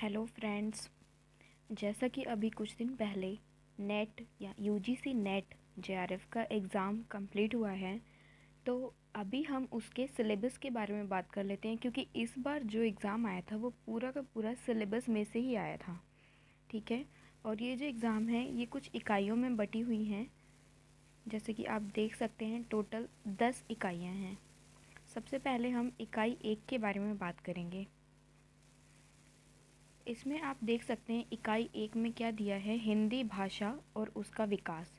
Hello friends. जैसा कि अभी कुछ दिन पहले नेट या यूजीसी नेट जेआरएफ का एग्ज़ाम कंप्लीट हुआ है, तो अभी हम उसके सिलेबस के बारे में बात कर लेते हैं, क्योंकि इस बार जो एग्ज़ाम आया था वो पूरा का पूरा सिलेबस में से ही आया था। ठीक है। और ये जो एग्ज़ाम है ये कुछ इकाइयों में बटी हुई हैं। जैसे कि आप देख सकते हैं टोटल 10 इकाइयाँ हैं। सबसे पहले हम इकाई 1 के बारे में बात करेंगे। इसमें आप देख सकते हैं इकाई 1 में क्या दिया है, हिंदी भाषा और उसका विकास।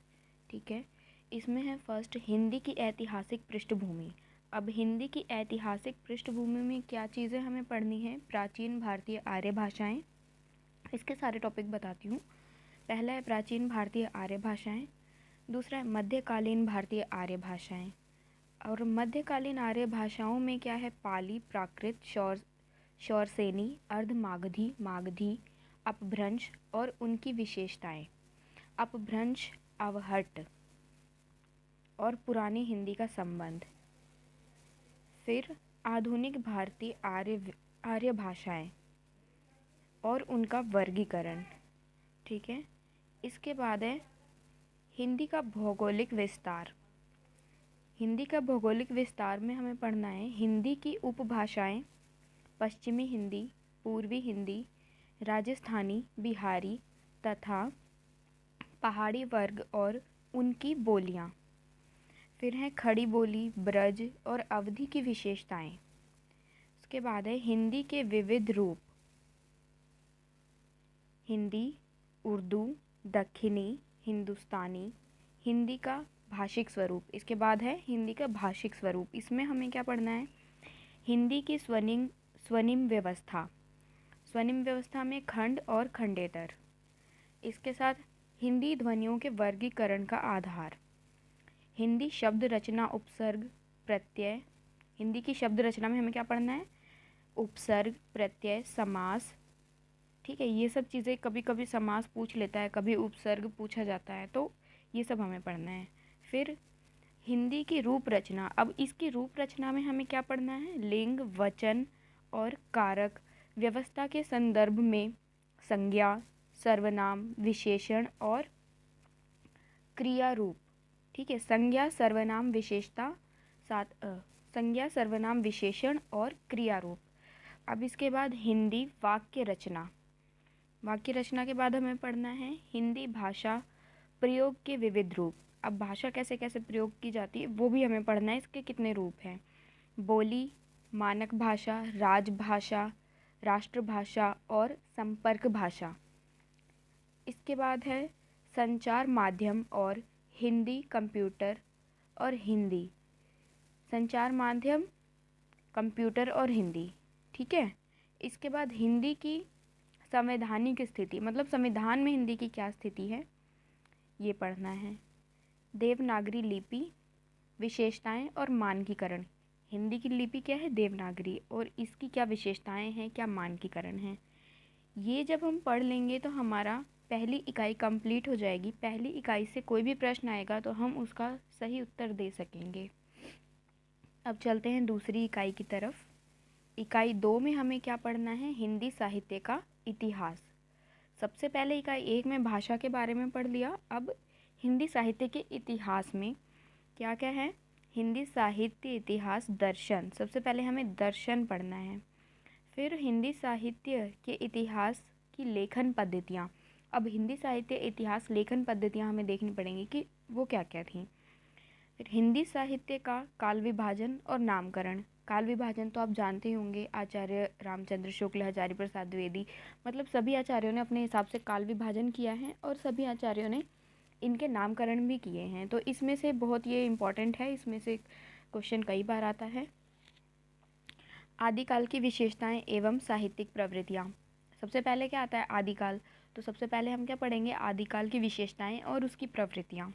ठीक है। इसमें है फर्स्ट हिंदी की ऐतिहासिक पृष्ठभूमि। अब हिंदी की ऐतिहासिक पृष्ठभूमि में क्या चीज़ें हमें पढ़नी है, प्राचीन भारतीय आर्य भाषाएं। इसके सारे टॉपिक बताती हूँ। पहला है प्राचीन भारतीय आर्य भाषाएं, दूसरा है मध्यकालीन भारतीय आर्य भाषाएं। और मध्यकालीन आर्य भाषाओं में क्या है, पाली, प्राकृत, शौरसेनी, अर्धमागधी, मागधी, अपभ्रंश और उनकी विशेषताएं। अपभ्रंश, अवहट्ट और पुरानी हिंदी का संबंध। फिर आधुनिक भारतीय आर्य भाषाएं और उनका वर्गीकरण। ठीक है। इसके बाद है हिंदी का भौगोलिक विस्तार। हिंदी का भौगोलिक विस्तार में हमें पढ़ना है हिंदी की उपभाषाएं, पश्चिमी हिंदी, पूर्वी हिंदी, राजस्थानी, बिहारी तथा पहाड़ी वर्ग और उनकी बोलियां। फिर है खड़ी बोली, ब्रज और अवधि की विशेषताएं। उसके बाद है हिंदी के विविध रूप, हिंदी, उर्दू, दक्षिणी, हिंदुस्तानी, हिंदी का भाषिक स्वरूप। इसके बाद है हिंदी का भाषिक स्वरूप। इसमें हमें क्या पढ़ना है, हिंदी की स्वनिम व्यवस्था। स्वनिम व्यवस्था में खंड और खंडेतर। इसके साथ हिंदी ध्वनियों के वर्गीकरण का आधार, हिंदी शब्द रचना, उपसर्ग, प्रत्यय। हिंदी की शब्द रचना में हमें क्या पढ़ना है, उपसर्ग, प्रत्यय, समास। ठीक है। ये सब चीज़ें कभी कभी समास पूछ लेता है, कभी उपसर्ग पूछा जाता है, तो ये सब हमें पढ़ना है। फिर हिंदी की रूप रचना। अब इसकी रूप रचना में हमें क्या पढ़ना है, लिंग, वचन और कारक व्यवस्था के संदर्भ में संज्ञा, सर्वनाम, विशेषण और क्रिया रूप। ठीक है। संज्ञा, सर्वनाम, विशेषता, संज्ञा, सर्वनाम, विशेषण और क्रिया रूप। अब इसके बाद हिंदी वाक्य रचना। वाक्य रचना के बाद हमें पढ़ना है हिंदी भाषा प्रयोग के विविध रूप। अब भाषा कैसे कैसे प्रयोग की जाती है वो भी हमें पढ़ना है, इसके कितने रूप हैं, बोली, मानक भाषा, राजभाषा, राष्ट्रभाषा और संपर्क भाषा। इसके बाद है संचार माध्यम और हिंदी, कंप्यूटर और हिंदी। संचार माध्यम, कंप्यूटर और हिंदी। ठीक है। इसके बाद हिंदी की संवैधानिक स्थिति, मतलब संविधान में हिंदी की क्या स्थिति है ये पढ़ना है। देवनागरी लिपि, विशेषताएं और मानकीकरण। हिंदी की लिपि क्या है, देवनागरी, और इसकी क्या विशेषताएं हैं, क्या मानकीकरण है। ये जब हम पढ़ लेंगे तो हमारा पहली इकाई कंप्लीट हो जाएगी। पहली इकाई से कोई भी प्रश्न आएगा तो हम उसका सही उत्तर दे सकेंगे। अब चलते हैं दूसरी इकाई की तरफ। इकाई 2 में हमें क्या पढ़ना है, हिंदी साहित्य का इतिहास। सबसे पहले इकाई 1 में भाषा के बारे में पढ़ लिया। अब हिंदी साहित्य के इतिहास में क्या क्या है, हिंदी साहित्य इतिहास, दर्शन। सबसे पहले हमें दर्शन पढ़ना है। फिर हिंदी साहित्य के इतिहास की लेखन पद्धतियाँ। अब हिंदी साहित्य इतिहास लेखन पद्धतियाँ हमें देखनी पड़ेंगी कि वो क्या क्या थी। फिर हिंदी साहित्य का काल विभाजन और नामकरण। काल विभाजन तो आप जानते ही होंगे, आचार्य रामचंद्र शुक्ल, हजारी प्रसाद द्विवेदी, मतलब सभी आचार्यों ने अपने हिसाब से काल विभाजन किया है और सभी आचार्यों ने इनके नामकरण भी किए हैं। तो इसमें से बहुत ये इम्पॉर्टेंट है, इसमें से क्वेश्चन कई बार आता है। आदिकाल की विशेषताएं एवं साहित्यिक प्रवृत्तियाँ। सबसे पहले क्या आता है, आदिकाल। तो सबसे पहले हम क्या पढ़ेंगे, आदिकाल की विशेषताएं और उसकी प्रवृत्तियाँ।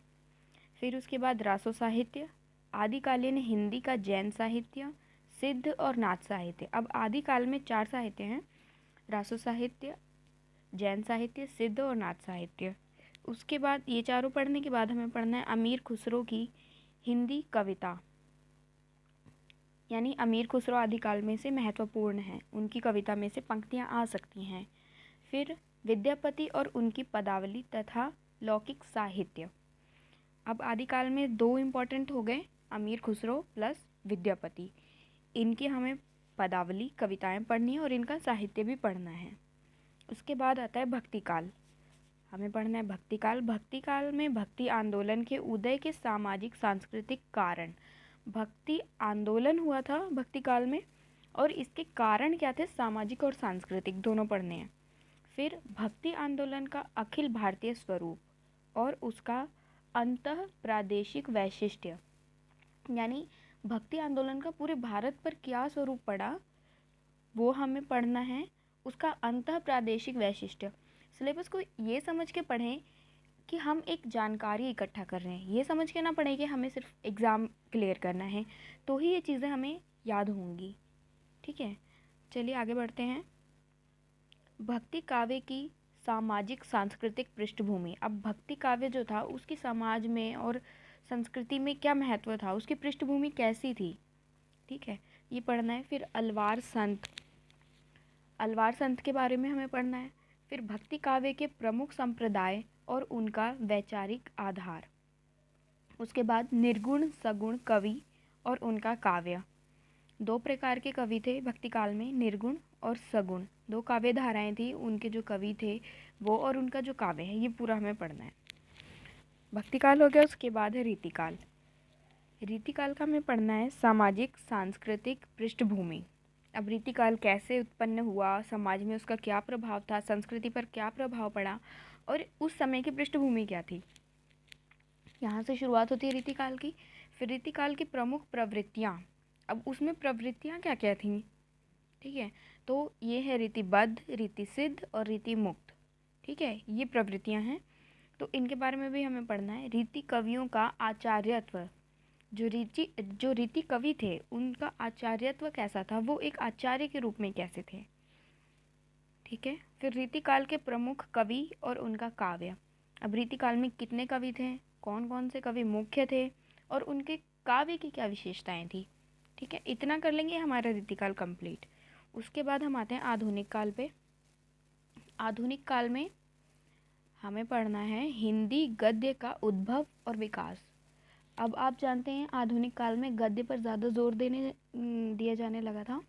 फिर उसके बाद रासो साहित्य, आदिकालीन हिंदी का जैन साहित्य, सिद्ध और नाथ साहित्य। अब आदिकाल में 4 साहित्य हैं, रासो साहित्य, जैन साहित्य, सिद्ध और नाथ साहित्य। उसके बाद ये चारों पढ़ने के बाद हमें पढ़ना है अमीर खुसरो की हिंदी कविता, यानी अमीर खुसरो आदिकाल में से महत्वपूर्ण है, उनकी कविता में से पंक्तियाँ आ सकती हैं। फिर विद्यापति और उनकी पदावली तथा लौकिक साहित्य। अब आदिकाल में दो इम्पोर्टेंट हो गए, अमीर खुसरो प्लस विद्यापति। इनकी हमें पदावली कविताएं पढ़नी है और इनका साहित्य भी पढ़ना है। उसके बाद आता है भक्ति काल। हमें पढ़ना है भक्ति काल। भक्ति काल में भक्ति आंदोलन के उदय के सामाजिक सांस्कृतिक कारण। भक्ति आंदोलन हुआ था भक्ति काल में और इसके कारण क्या थे, सामाजिक और सांस्कृतिक दोनों पढ़ने हैं। फिर भक्ति आंदोलन का अखिल भारतीय स्वरूप और उसका अंतः प्रादेशिक वैशिष्ट्य, यानी भक्ति आंदोलन का पूरे भारत पर क्या स्वरूप पड़ा वो हमें पढ़ना है। उसका अंतः प्रादेशिक वैशिष्ट्य, सिलेबस को ये समझ के पढ़ें कि हम एक जानकारी इकट्ठा कर रहे हैं, ये समझ के ना पढ़ें कि हमें सिर्फ एग्ज़ाम क्लियर करना है, तो ही ये चीज़ें हमें याद होंगी। ठीक है, चलिए आगे बढ़ते हैं। भक्ति काव्य की सामाजिक सांस्कृतिक पृष्ठभूमि। अब भक्ति काव्य जो था उसकी समाज में और संस्कृति में क्या महत्व था, उसकी पृष्ठभूमि कैसी थी। ठीक है, ये पढ़ना है। फिर अलवार संत, अलवार संत के बारे में हमें पढ़ना है। फिर भक्ति काव्य के प्रमुख संप्रदाय और उनका वैचारिक आधार। उसके बाद निर्गुण सगुण कवि और उनका काव्य। दो प्रकार के कवि थे भक्ति काल में, निर्गुण और सगुण, दो काव्य धाराएं थी, उनके जो कवि थे वो और उनका जो काव्य है, ये पूरा हमें पढ़ना है। भक्ति काल हो गया। उसके बाद है रीतिकाल। रीतिकाल का हमें पढ़ना है सामाजिक सांस्कृतिक पृष्ठभूमि। अब रीतिकाल कैसे उत्पन्न हुआ, समाज में उसका क्या प्रभाव था, संस्कृति पर क्या प्रभाव पड़ा और उस समय की पृष्ठभूमि क्या थी, यहाँ से शुरुआत होती है रीतिकाल की। फिर रीतिकाल की प्रमुख प्रवृत्तियाँ, अब उसमें प्रवृत्तियाँ क्या क्या थीं। ठीक है, तो ये है रीतिबद्ध, रीतिसिद्ध और रीतिमुक्त। ठीक है, ये प्रवृत्तियाँ हैं, तो इनके बारे में भी हमें पढ़ना है। रीति कवियों का आचार्यत्व, जो रीति कवि थे उनका आचार्यत्व कैसा था, वो एक आचार्य के रूप में कैसे थे। ठीक है, फिर रीतिकाल के प्रमुख कवि और उनका काव्य। अब रीतिकाल में कितने कवि थे, कौन कौन से कवि मुख्य थे और उनके काव्य की क्या विशेषताएं थी। ठीक है, इतना कर लेंगे हमारा रीतिकाल कंप्लीट। उसके बाद हम आते हैं आधुनिक काल पे। आधुनिक काल में हमें पढ़ना है हिंदी गद्य का उद्भव और विकास। अब आप जानते हैं आधुनिक काल में गद्य पर ज़्यादा जोर दिया जाने लगा था,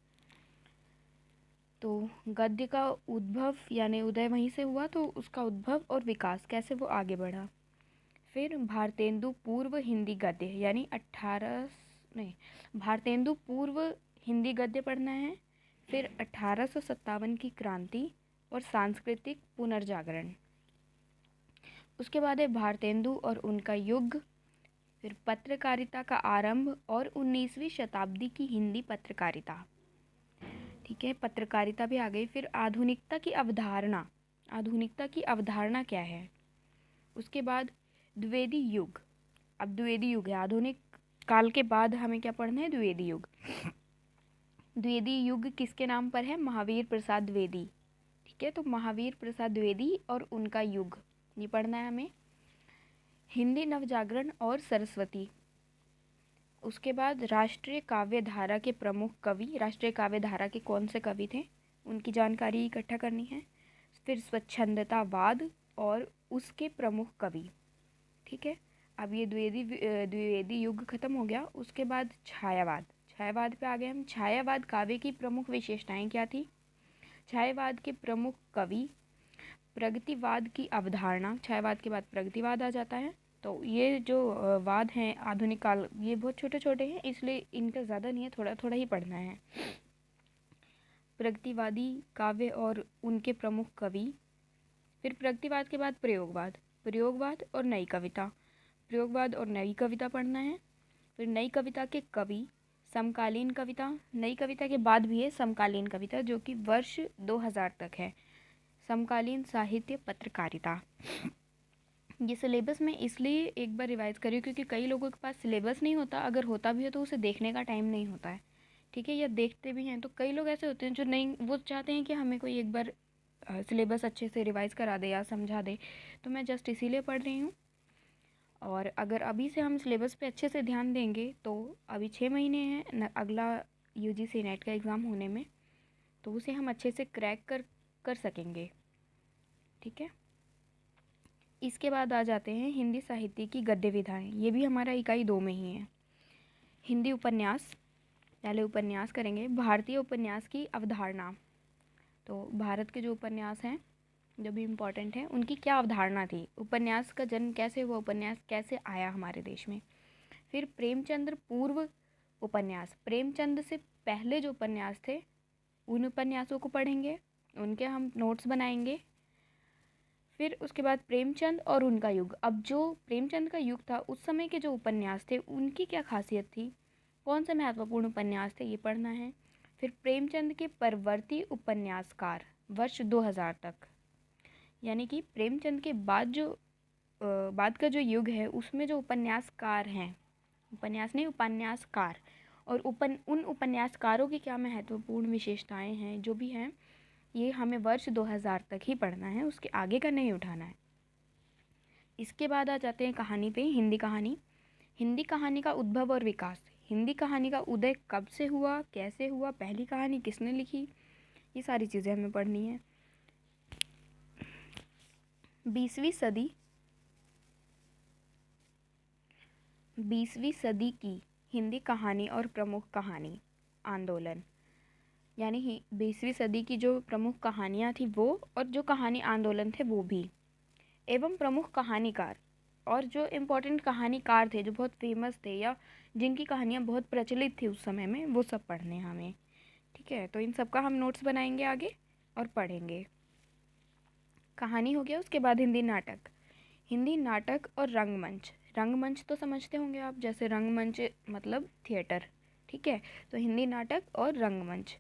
तो गद्य का उद्भव यानी उदय वहीं से हुआ, तो उसका उद्भव और विकास कैसे वो आगे बढ़ा। फिर भारतेंदु पूर्व हिंदी गद्य यानी भारतेंदु पूर्व हिंदी गद्य पढ़ना है। फिर 1857 की क्रांति और सांस्कृतिक पुनर्जागरण। उसके बाद है भारतेंदु और उनका युग। फिर पत्रकारिता का आरंभ और 19वीं शताब्दी की हिंदी पत्रकारिता। ठीक है, पत्रकारिता भी आ गई। फिर आधुनिकता की अवधारणा, आधुनिकता की अवधारणा क्या है। उसके बाद द्विवेदी युग। अब द्विवेदी युग है, आधुनिक काल के बाद हमें क्या पढ़ना है, द्विवेदी युग। द्विवेदी युग किसके नाम पर है, महावीर प्रसाद द्विवेदी। ठीक है, तो महावीर प्रसाद द्विवेदी और उनका युग ये पढ़ना है हमें। हिंदी नवजागरण और सरस्वती। उसके बाद राष्ट्रीय काव्य धारा के प्रमुख कवि, राष्ट्रीय काव्य धारा के कौन से कवि थे उनकी जानकारी इकट्ठा करनी है। फिर स्वच्छंदतावाद और उसके प्रमुख कवि। ठीक है, अब ये द्विवेदी युग खत्म हो गया। उसके बाद छायावाद, छायावाद पे आ गए हम। छायावाद काव्य की प्रमुख विशेषताएं क्या थी, छायावाद के प्रमुख कवि, प्रगतिवाद की अवधारणा, छायावाद के बाद प्रगतिवाद आ जाता है। तो ये जो वाद हैं आधुनिक काल, ये बहुत छोटे छोटे हैं इसलिए इनका ज़्यादा नहीं है, थोड़ा थोड़ा ही पढ़ना है। प्रगतिवादी काव्य और उनके प्रमुख कवि। फिर प्रगतिवाद के बाद प्रयोगवाद, प्रयोगवाद और नई कविता, प्रयोगवाद और नई कविता पढ़ना है। फिर नई कविता के कवि, समकालीन कविता, नई कविता के बाद भी है समकालीन कविता जो कि वर्ष 2000 तक है। समकालीन साहित्य पत्रकारिता। ये सिलेबस में इसलिए एक बार रिवाइज करिए क्योंकि कई लोगों के पास सिलेबस नहीं होता, अगर होता भी हो तो उसे देखने का टाइम नहीं होता है। ठीक है, या देखते भी हैं तो कई लोग ऐसे होते हैं जो नहीं, वो चाहते हैं कि हमें कोई एक बार सिलेबस अच्छे से रिवाइज़ करा दे या समझा दे, तो मैं जस्ट इसीलिए पढ़ रही हूँ। और अगर अभी से हम सिलेबस पे अच्छे से ध्यान देंगे तो अभी 6 महीने हैं अगला UGC नेट का एग्ज़ाम होने में, तो उसे हम अच्छे से क्रैक कर सकेंगे। ठीक है। इसके बाद आ जाते हैं हिंदी साहित्य की गद्य विधाएं। ये भी हमारा इकाई 2 में ही है। हिंदी उपन्यास, पहले उपन्यास करेंगे। भारतीय उपन्यास की अवधारणा, तो भारत के जो उपन्यास हैं जो भी इम्पोर्टेंट है उनकी क्या अवधारणा थी, उपन्यास का जन्म कैसे हुआ, उपन्यास कैसे आया हमारे देश में। फिर प्रेमचंद्र पूर्व उपन्यास, प्रेमचंद से पहले जो उपन्यास थे उन उपन्यासों को पढ़ेंगे, उनके हम नोट्स बनाएंगे। फिर उसके बाद प्रेमचंद और उनका युग, अब जो प्रेमचंद का युग था उस समय के जो उपन्यास थे उनकी क्या खासियत थी, कौन से महत्वपूर्ण उपन्यास थे, ये पढ़ना है। फिर प्रेमचंद के परवर्ती उपन्यासकार वर्ष 2000 तक, यानी कि प्रेमचंद के बाद का जो युग है उसमें जो उपन्यासकार हैं, उपन्यास नहीं उपन्यासकार, और उन उपन्यासकारों की क्या महत्वपूर्ण विशेषताएं हैं जो भी हैं, ये हमें वर्ष 2000 तक ही पढ़ना है, उसके आगे का नहीं उठाना है। इसके बाद आ जाते हैं कहानी पे। हिंदी कहानी, हिंदी कहानी का उद्भव और विकास, हिंदी कहानी का उदय कब से हुआ, कैसे हुआ, पहली कहानी किसने लिखी, ये सारी चीज़ें हमें पढ़नी है। 20वीं सदी की हिंदी कहानी और प्रमुख कहानी आंदोलन, यानी 20वीं सदी की जो प्रमुख कहानियाँ थी वो, और जो कहानी आंदोलन थे वो भी, एवं प्रमुख कहानीकार, और जो इम्पोर्टेंट कहानीकार थे जो बहुत फेमस थे या जिनकी कहानियाँ बहुत प्रचलित थी उस समय में, वो सब पढ़ने हैं हमें। ठीक है, तो इन सब का हम नोट्स बनाएंगे आगे और पढ़ेंगे। कहानी हो गया। उसके बाद हिंदी नाटक, हिंदी नाटक और रंगमंच, रंगमंच तो समझते होंगे आप, जैसे रंगमंच मतलब थिएटर। ठीक है, तो हिंदी नाटक और रंगमंच।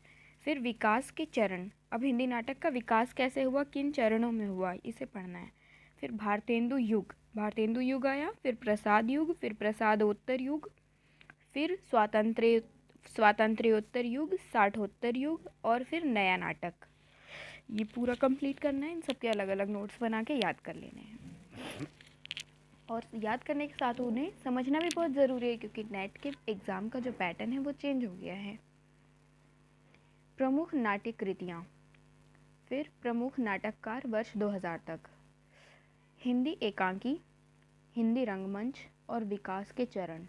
फिर विकास के चरण, अब हिंदी नाटक का विकास कैसे हुआ, किन चरणों में हुआ, इसे पढ़ना है। फिर भारतेंदु युग, भारतेंदु युग आया, फिर प्रसाद युग, फिर प्रसादोत्तर युग, फिर स्वातंत्र्योत्तर युग, साठोत्तर युग, और फिर नया नाटक। ये पूरा कंप्लीट करना है, इन सब के अलग अलग नोट्स बना के याद कर लेने हैं। और याद करने के साथ उन्हें समझना भी बहुत ज़रूरी है, क्योंकि नेट के एग्ज़ाम का जो पैटर्न है वो चेंज हो गया है। प्रमुख नाट्य कृतियाँ, फिर प्रमुख नाटककार वर्ष 2000 तक, हिंदी एकांकी, हिंदी रंगमंच और विकास के चरण,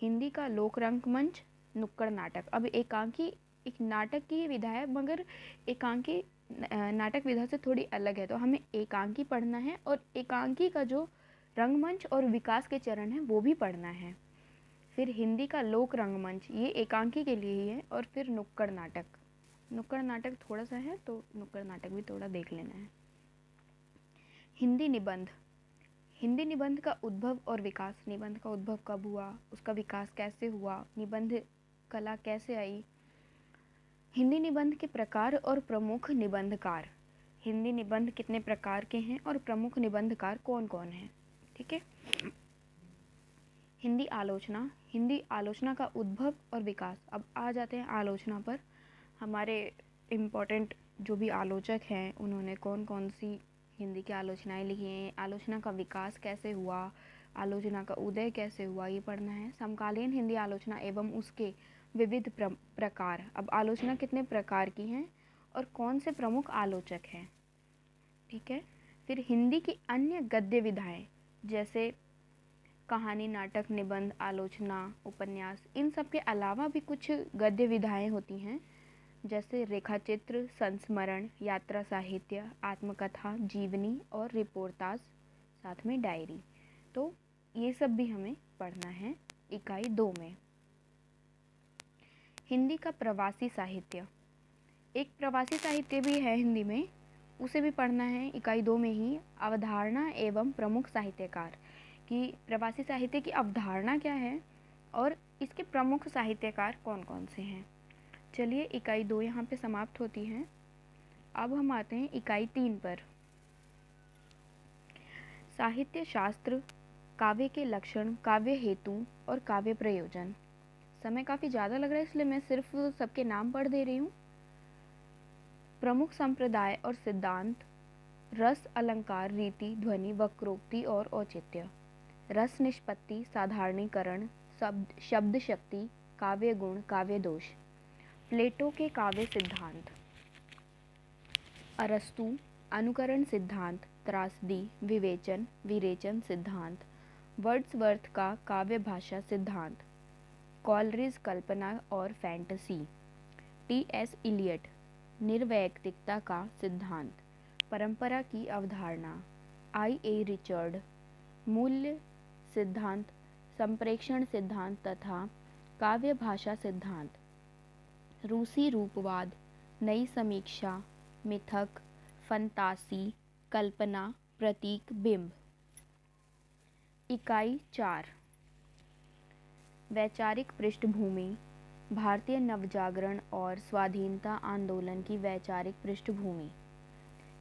हिंदी का लोक रंगमंच, नुक्कड़ नाटक। अब एकांकी एक नाटक की विधा है, मगर एकांकी नाटक विधा से थोड़ी अलग है, तो हमें एकांकी पढ़ना है, और एकांकी का जो रंगमंच और विकास के चरण है वो भी पढ़ना है। फिर हिंदी का लोक रंगमंच, ये एकांकी के लिए ही है। और फिर नुक्कड़ नाटक, नुक्कड़ नाटक थोड़ा सा है तो नुक्कड़ नाटक भी थोड़ा देख लेना है। हिंदी निबंध, हिंदी निबंध का उद्भव और विकास, निबंध का उद्भव कब हुआ, उसका विकास कैसे हुआ, निबंध कला कैसे आई। हिंदी निबंध के प्रकार और प्रमुख निबंधकार, हिंदी निबंध कितने प्रकार के हैं और प्रमुख निबंधकार कौन कौन हैं। ठीक है। हिंदी आलोचना, हिंदी आलोचना का उद्भव और विकास। अब आ जाते हैं आलोचना पर। हमारे इम्पोर्टेंट जो भी आलोचक हैं उन्होंने कौन कौन सी हिंदी की आलोचनाएं लिखी हैं, आलोचना का विकास कैसे हुआ, आलोचना का उदय कैसे हुआ, ये पढ़ना है। समकालीन हिंदी आलोचना एवं उसके विविध प्रकार, अब आलोचना कितने प्रकार की हैं और कौन से प्रमुख आलोचक हैं। ठीक है। फिर हिंदी की अन्य गद्य विधाएं, जैसे कहानी, नाटक, निबंध, आलोचना, उपन्यास, इन सब के अलावा भी कुछ गद्य विधाएं होती हैं, जैसे रेखाचित्र, संस्मरण, यात्रा साहित्य, आत्मकथा, जीवनी और रिपोर्टाज, साथ में डायरी। तो ये सब भी हमें पढ़ना है इकाई 2 में। हिंदी का प्रवासी साहित्य, एक प्रवासी साहित्य भी है हिंदी में, उसे भी पढ़ना है इकाई 2 में ही। अवधारणा एवं प्रमुख साहित्यकार, कि प्रवासी साहित्य की अवधारणा क्या है और इसके प्रमुख साहित्यकार कौन कौन से हैं। चलिए, इकाई 2 यहाँ पे समाप्त होती है। अब हम आते हैं इकाई 3 पर। साहित्य शास्त्र, काव्य के लक्षण, काव्य हेतु और काव्य प्रयोजन। समय काफ़ी ज़्यादा लग रहा है इसलिए मैं सिर्फ सबके नाम पढ़ दे रही हूँ। प्रमुख संप्रदाय और सिद्धांत, रस, अलंकार, रीति, ध्वनि, वक्रोक्ति और औचित्य, रस निष्पत्ति, साधारणीकरण, शब्द शक्ति, काव्य गुण, काव्य दोष, प्लेटो के काव्य सिद्धांत, अरस्तु, अनुकरण सिद्धांत, त्रासदी, विवेचन, विरेचन सिद्धांत, वर्ड्सवर्थ का काव्य भाषा सिद्धांत, कॉलरिज कल्पना और फैंटेसी, टी.एस. इलियट निर्वैयक्तिकता का सिद्धांत, परंपरा की अवधारणा, आई.ए. रिचर्ड मूल्य सिद्धांत, संप्रेषण सिद्धांत तथा काव्य भाषा सिद्धांत, रूसी रूपवाद, नई समीक्षा, मिथक, फंतासी, कल्पना, प्रतीक, बिंब। इकाई 4 वैचारिक पृष्ठभूमि, भारतीय नवजागरण और स्वाधीनता आंदोलन की वैचारिक पृष्ठभूमि,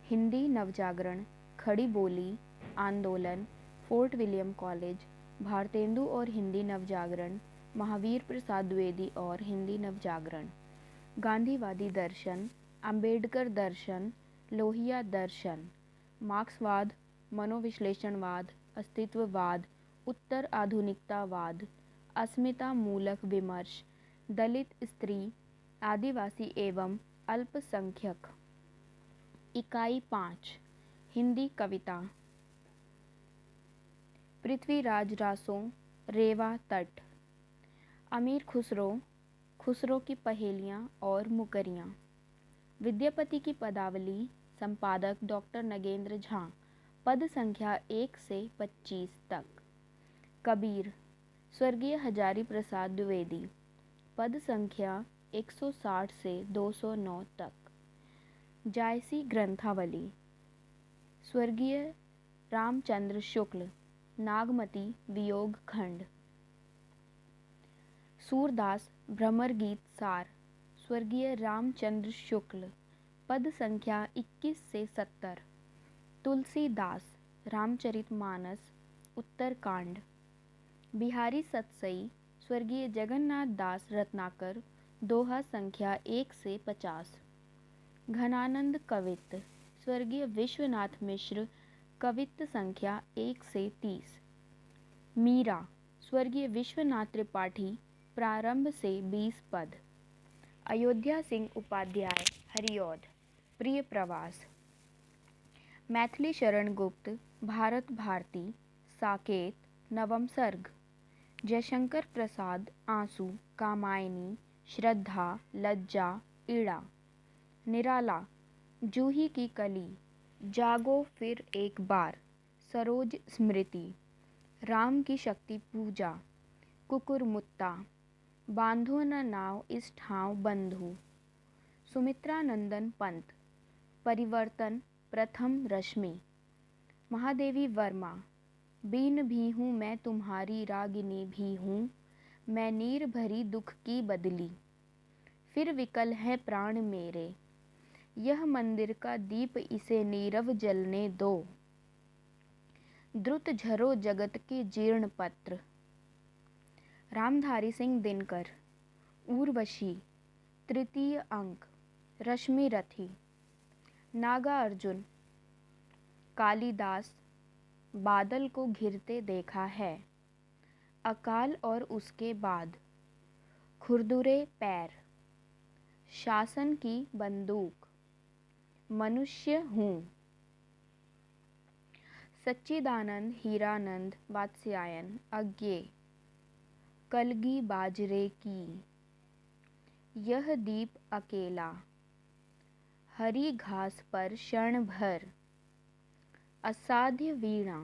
हिंदी नवजागरण, खड़ी बोली आंदोलन, फोर्ट विलियम कॉलेज, भारतेंदु और हिंदी नवजागरण, महावीर प्रसाद द्विवेदी और हिंदी नवजागरण, गांधीवादी दर्शन, अंबेडकर दर्शन, लोहिया दर्शन, मार्क्सवाद, मनोविश्लेषणवाद, अस्तित्ववाद, उत्तर आधुनिकतावाद, अस्मिता मूलक विमर्श, दलित स्त्री, आदिवासी एवं अल्पसंख्यक। इकाई 5 हिंदी कविता, पृथ्वीराज रासो, रेवा तट, अमीर खुसरो, खुसरो की पहेलियाँ और मुकरियाँ, विद्यापति की पदावली, संपादक डॉक्टर नगेंद्र झा, पद संख्या 1 से 25 तक, कबीर, स्वर्गीय हजारी प्रसाद द्विवेदी, पद संख्या 160 से 209 तक, जायसी ग्रंथावली, स्वर्गीय रामचंद्र शुक्ल, नागमती वियोग खंड, सूरदास भ्रमर गीत सार, स्वर्गीय रामचंद्र शुक्ल, पद संख्या 21 से 70, तुलसीदास, रामचरितमानस, उत्तरकांड, बिहारी सतसई, स्वर्गीय जगन्नाथ दास रत्नाकर, दोहा संख्या 1 से 50, घनानंद कवित्त, स्वर्गीय विश्वनाथ मिश्र, कवित्त संख्या 1 से 30, मीरा, स्वर्गीय विश्वनाथ त्रिपाठी, प्रारंभ से 20 पद, अयोध्या सिंह उपाध्याय, हरिऔध, प्रिय प्रवास, मैथिली शरण गुप्त, भारत भारती, साकेत, नवम सर्ग, जयशंकर प्रसाद, आंसू, कामायनी, श्रद्धा, लज्जा, इड़ा, निराला, जूही की कली, जागो फिर एक बार, सरोज स्मृति, राम की शक्ति पूजा, कुकुरमुत्ता, बांधो न नाव इस ठाव बंधु, सुमित्रानंदन पंत, परिवर्तन, प्रथम रश्मि, महादेवी वर्मा, बीन भी हूँ मैं तुम्हारी रागिनी भी हूँ, मैं नीर भरी दुख की बदली, फिर विकल है प्राण मेरे, यह मंदिर का दीप इसे नीरव जलने दो, द्रुत झरो जगत के जीर्ण पत्र, रामधारी सिंह दिनकर, उर्वशी, तृतीय अंक, रश्मि रथी, नागा अर्जुन, कालिदास, बादल को घिरते देखा है, अकाल और उसके बाद, खुरदुरे पैर, शासन की बंदूक, मनुष्य हूँ, सच्चिदानंद हीरानंद वात्स्यायन, अज्ञेय, कलगी बाजरे की, यह दीप अकेला, हरी घास पर क्षण भर, असाध्य वीणा,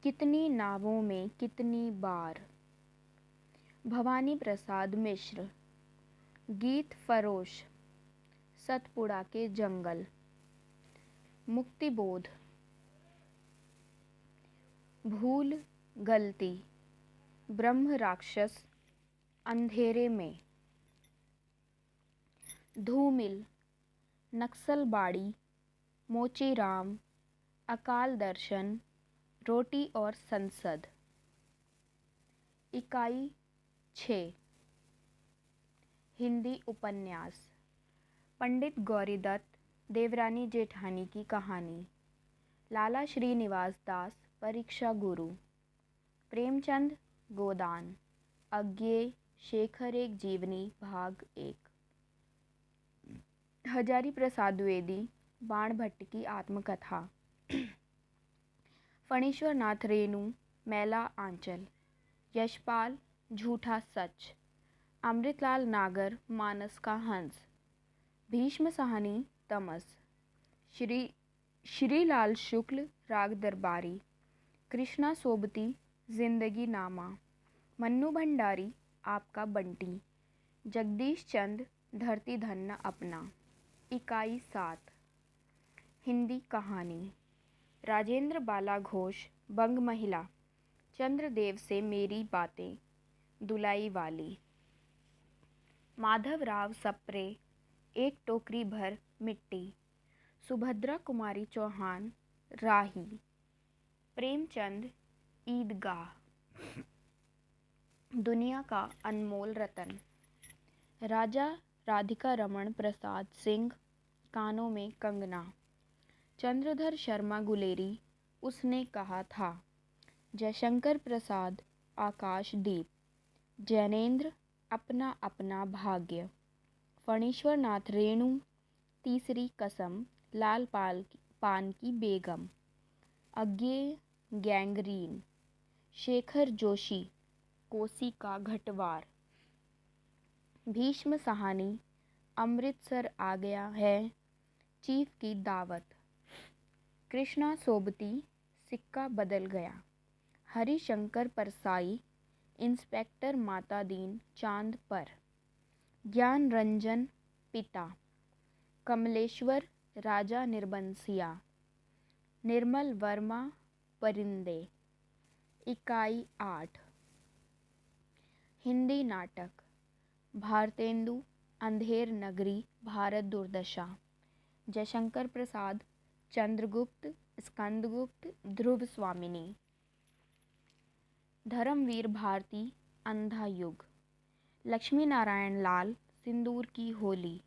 कितनी नावों में कितनी बार, भवानी प्रसाद मिश्र, गीत फरोश, सतपुड़ा के जंगल, मुक्तिबोध, भूल गलती, ब्रह्म राक्षस, अंधेरे में, धूमिल, नक्सलबाड़ी, मोचीराम, अकाल दर्शन, रोटी और संसद। इकाई 6 हिंदी उपन्यास, पंडित गौरीदत्त, देवरानी जेठानी की कहानी, लाला श्रीनिवास दास, परीक्षा गुरु, प्रेमचंद गोदान, अज्ञेय, शेखर एक जीवनी, भाग 1, हजारी प्रसाद द्विवेदी, बाणभट्ट की आत्मकथा। फणीश्वर नाथ रेणु मैला आंचल, यशपाल झूठा सच, अमृतलाल नागर मानस का हंस, भीष्म साहनी तमस, श्रीलाल शुक्ल राग दरबारी, कृष्णा सोबती जिंदगी नामा, मन्नू भंडारी आपका बंटी, जगदीश चंद धरती धन्ना अपना। इकाई 7। हिंदी कहानी। राजेंद्र बाला घोष बंग महिला, चंद्रदेव से मेरी बातें दुलाई वाली। माधव राव सप्रे एक टोकरी भर मिट्टी, सुभद्रा कुमारी चौहान राही, प्रेमचंद ईदगाह, दुनिया का अनमोल रतन, राजा राधिका रमण प्रसाद सिंह कानों में कंगना, चंद्रधर शर्मा गुलेरी उसने कहा था, जयशंकर प्रसाद आकाशदीप, जैनेन्द्र अपना अपना भाग्य, फणीश्वर नाथ रेणु तीसरी कसम, लाल पान की बेगम, अज्ञेय गैंगरीन, शेखर जोशी कोसी का घटवार, भीष्म साहनी अमृतसर आ गया है, चीफ की दावत, कृष्णा सोबती सिक्का बदल गया, हरिशंकर परसाई इंस्पेक्टर मातादीन चांद पर, ज्ञान रंजन पिता, कमलेश्वर राजा निर्बंसिया, निर्मल वर्मा परिंदे। इकाई 8। हिंदी नाटक। भारतेंदु अंधेर नगरी भारत दुर्दशा, जयशंकर प्रसाद चंद्रगुप्त स्कंदगुप्त ध्रुव स्वामिनी, धर्मवीर भारती अंधा युग, लक्ष्मी नारायण लाल सिंदूर की होली,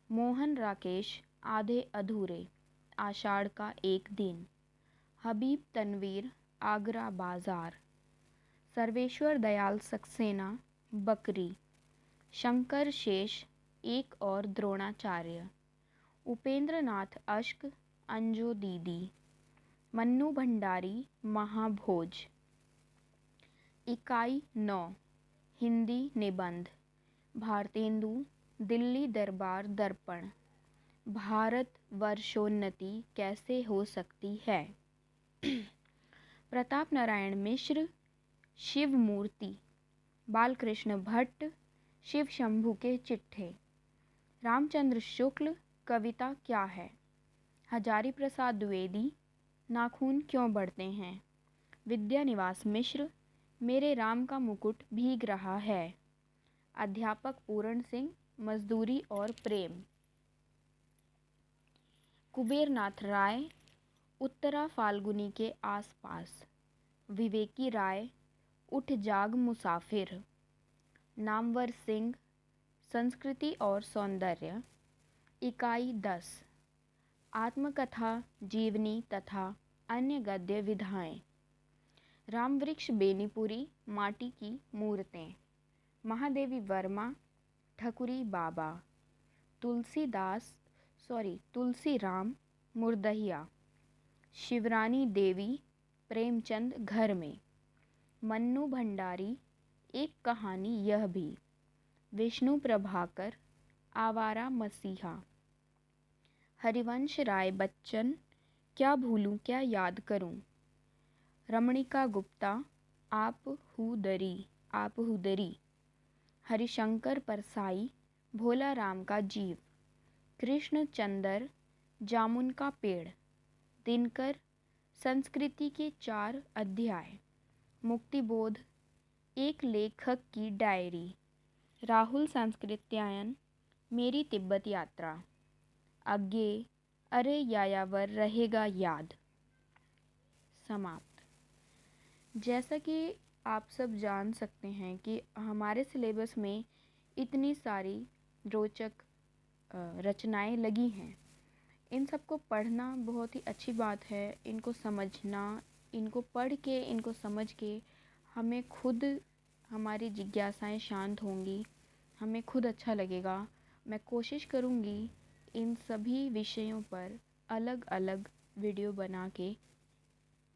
मोहन राकेश आधे अधूरे, आषाढ़ का एक दिन, हबीब तनवीर आगरा बाजार, सर्वेश्वर दयाल सक्सेना बकरी, शंकर शेष एक और द्रोणाचार्य, उपेंद्र नाथ अश्क अंजो दीदी, मन्नू भंडारी महाभोज। इकाई 9। हिंदी निबंध। भारतेंदु दिल्ली दरबार दर्पण, भारत वर्षोन्नति कैसे हो सकती है, प्रताप नारायण मिश्र शिव मूर्ति, बालकृष्ण भट्ट शिव शंभू के चिट्ठे, रामचंद्र शुक्ल कविता क्या है, हजारी प्रसाद द्विवेदी नाखून क्यों बढ़ते हैं, विद्यानिवास मिश्र मेरे राम का मुकुट भीग रहा है, अध्यापक पूर्ण सिंह मजदूरी और प्रेम, कुबेरनाथ राय उत्तरा फाल्गुनी के आसपास, विवेकी राय उठ जाग मुसाफिर, नामवर सिंह संस्कृति और सौंदर्य। इकाई 10। आत्मकथा जीवनी तथा अन्य गद्य विधाएं। रामवृक्ष बेनीपुरी माटी की मूर्तें, महादेवी वर्मा ठकुरी बाबा, तुलसीराम मुर्दहिया, शिवरानी देवी प्रेमचंद घर में, मन्नू भंडारी एक कहानी यह भी, विष्णु प्रभाकर आवारा मसीहा, हरिवंश राय बच्चन क्या भूलूं क्या याद करूं, रमणिका गुप्ता आप हुदरी, हरिशंकर परसाई भोला राम का जीव, कृष्ण चंदर जामुन का पेड़, दिनकर संस्कृति के 4 अध्याय, मुक्तिबोध एक लेखक की डायरी, राहुल सांस्कृत्यायन मेरी तिब्बत यात्रा, अज्ञेय अरे यायावर रहेगा याद। समाप्त। जैसा कि आप सब जान सकते हैं कि हमारे सिलेबस में इतनी सारी रोचक रचनाएं लगी हैं, इन सबको पढ़ना बहुत ही अच्छी बात है, इनको समझना, इनको पढ़ के इनको समझ के हमें खुद हमारी जिज्ञासाएं शांत होंगी, हमें खुद अच्छा लगेगा। मैं कोशिश करूँगी इन सभी विषयों पर अलग अलग वीडियो बना के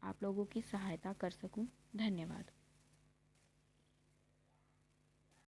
आप लोगों की सहायता कर सकूं। धन्यवाद।